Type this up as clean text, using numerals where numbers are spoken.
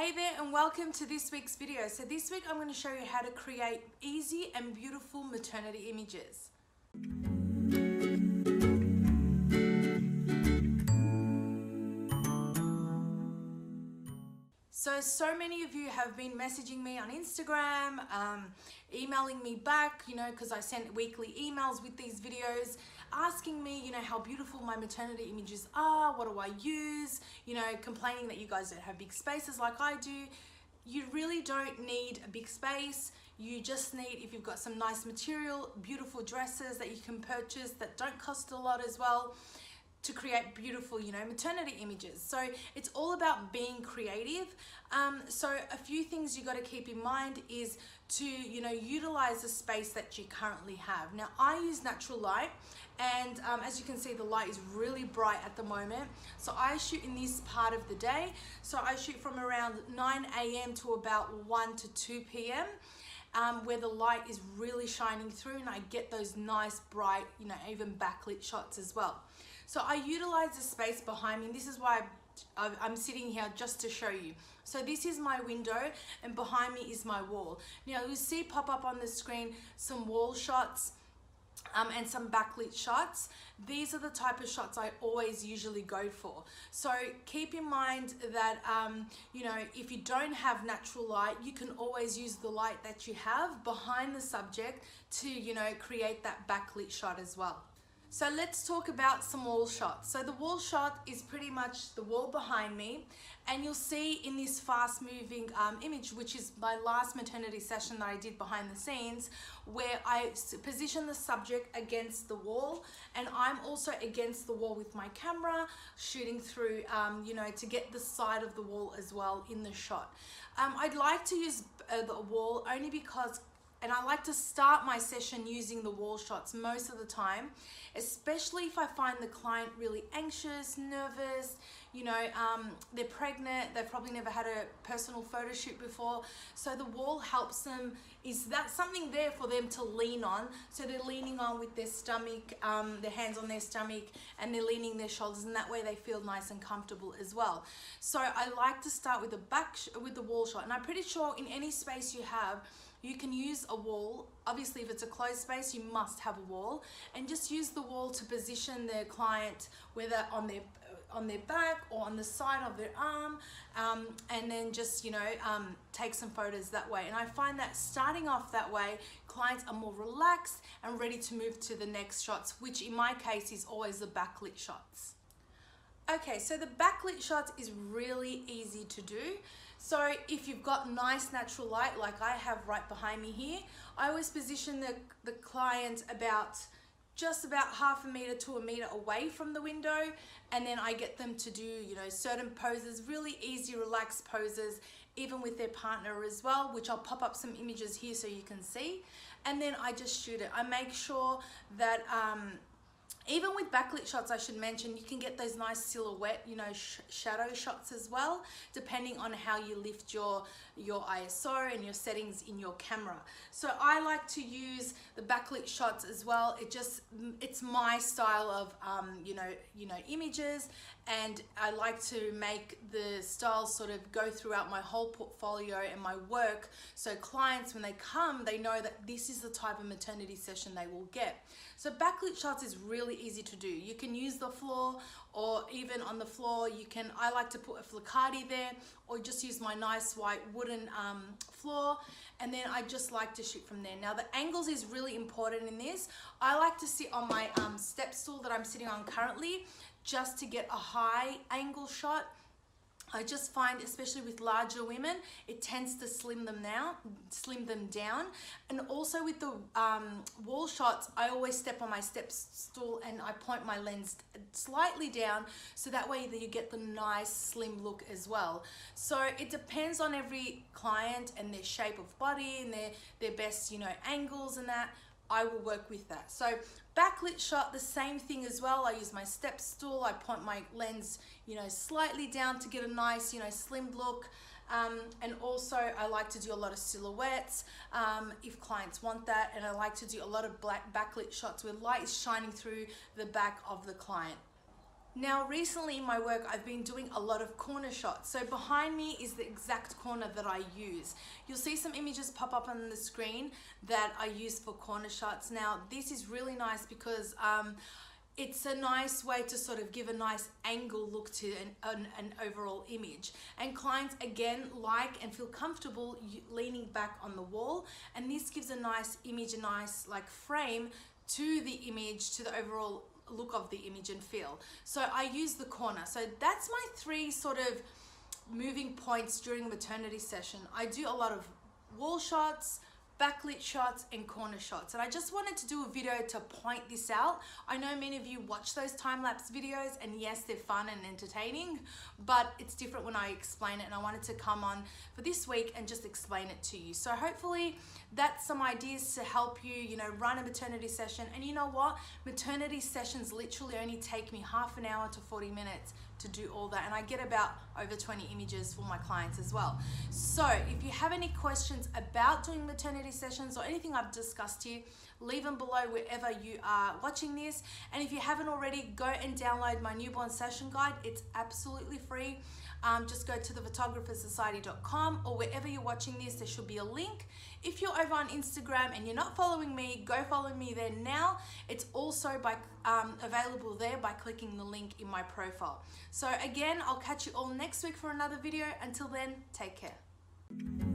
Hey there and welcome to this week's video. So this week I'm going to show you how to create easy and beautiful maternity images. So many of you have been messaging me on Instagram, emailing me back, because I send weekly emails with these videos, asking me, how beautiful my maternity images are, what do I use, complaining that you guys don't have big spaces like I do. You really don't need a big space. You just need, if you've got some nice material, beautiful dresses that you can purchase that don't cost a lot as well, to create beautiful, maternity images. So it's all about being creative. So a few things you got to keep in mind is to, utilize the space that you currently have. Now I use natural light, and as you can see, the light is really bright at the moment. So I shoot in this part of the day. So I shoot from around 9 a.m. to about 1 to 2 p.m. Where the light is really shining through, and I get those nice bright, even backlit shots as well. So I utilize the space behind me, and this is why I'm sitting here just to show you. So this is my window, and behind me is my wall. Now you'll see pop up on the screen some wall shots and some backlit shots. These are the type of shots I always usually go for. So keep in mind that, if you don't have natural light, you can always use the light that you have behind the subject to, create that backlit shot as well. So let's talk about some wall shots. So the wall shot is pretty much the wall behind me, and you'll see in this fast moving image, which is my last maternity session that I did behind the scenes, where I position the subject against the wall, and I'm also against the wall with my camera, shooting through, to get the side of the wall as well in the shot. I'd like to use the wall only because, and I like to start my session using the wall shots most of the time, especially if I find the client really anxious, nervous, they're pregnant, they've probably never had a personal photo shoot before. So the wall helps them, is that something there for them to lean on. So they're leaning on with their stomach, their hands on their stomach, and they're leaning their shoulders, and that way they feel nice and comfortable as well. So I like to start with the wall shot, and I'm pretty sure in any space you have, you can use a wall. Obviously, if it's a closed space, you must have a wall, and just use the wall to position the client, whether on their back or on the side of their arm, and then just, take some photos that way. And I find that starting off that way, clients are more relaxed and ready to move to the next shots, which in my case is always the backlit shots. Okay, so the backlit shots is really easy to do. So if you've got nice natural light like I have right behind me here, I always position the client just about half a meter to a meter away from the window, and then I get them to do, certain poses, really easy, relaxed poses, even with their partner as well, which I'll pop up some images here so you can see. And then I just shoot it. I make sure that, even with backlit shots, I should mention, you can get those nice silhouette, shadow shots as well, depending on how you lift your ISO and your settings in your camera. So I like to use the backlit shots as well. It's my style of, images, and I like to make the styles sort of go throughout my whole portfolio and my work. So clients, when they come, they know that this is the type of maternity session they will get. So backlit shots is really easy to do. You can use the floor, or even on the floor, I like to put a flocati there, or just use my nice white wooden floor, and then I just like to shoot from there. Now the angles is really important in this. I like to sit on my step stool that I'm sitting on currently, just to get a high angle shot. I just find, especially with larger women, it tends to slim them down. And also with the wall shots, I always step on my step stool and I point my lens slightly down, so that way that you get the nice slim look as well. So it depends on every client and their shape of body and their best, angles and that. I will work with that. So backlit shot, the same thing as well. I use my step stool, I point my lens, slightly down to get a nice, slimmed look. And also I like to do a lot of silhouettes if clients want that, and I like to do a lot of backlit shots where light is shining through the back of the client. Now, recently in my work, I've been doing a lot of corner shots. So behind me is the exact corner that I use. You'll see some images pop up on the screen that I use for corner shots. Now, this is really nice because it's a nice way to sort of give a nice angle look to an overall image. And clients, again, like and feel comfortable leaning back on the wall. And this gives a nice image, a nice like frame to the image, to the overall look of the image and feel. So I use the corner. So that's my 3 sort of moving points during a maternity session. I do a lot of wall shots, backlit shots, and corner shots. And I just wanted to do a video to point this out. I know many of you watch those time-lapse videos, and yes, they're fun and entertaining, but it's different when I explain it, and I wanted to come on for this week and just explain it to you. So hopefully that's some ideas to help you, you know, run a maternity session. And you know what? Maternity sessions literally only take me half an hour to 40 minutes to do all that, and I get about over 20 images for my clients as well. So if you have any questions about doing maternity sessions or anything I've discussed here, leave them below wherever you are watching this. And if you haven't already, go and download my newborn session guide. It's absolutely free. Just go to thephotographersociety.com, or wherever you're watching this, there should be a link. If you're over on Instagram and you're not following me, go follow me there now. It's also available there by clicking the link in my profile. So again, I'll catch you all next week for another video. Until then, take care.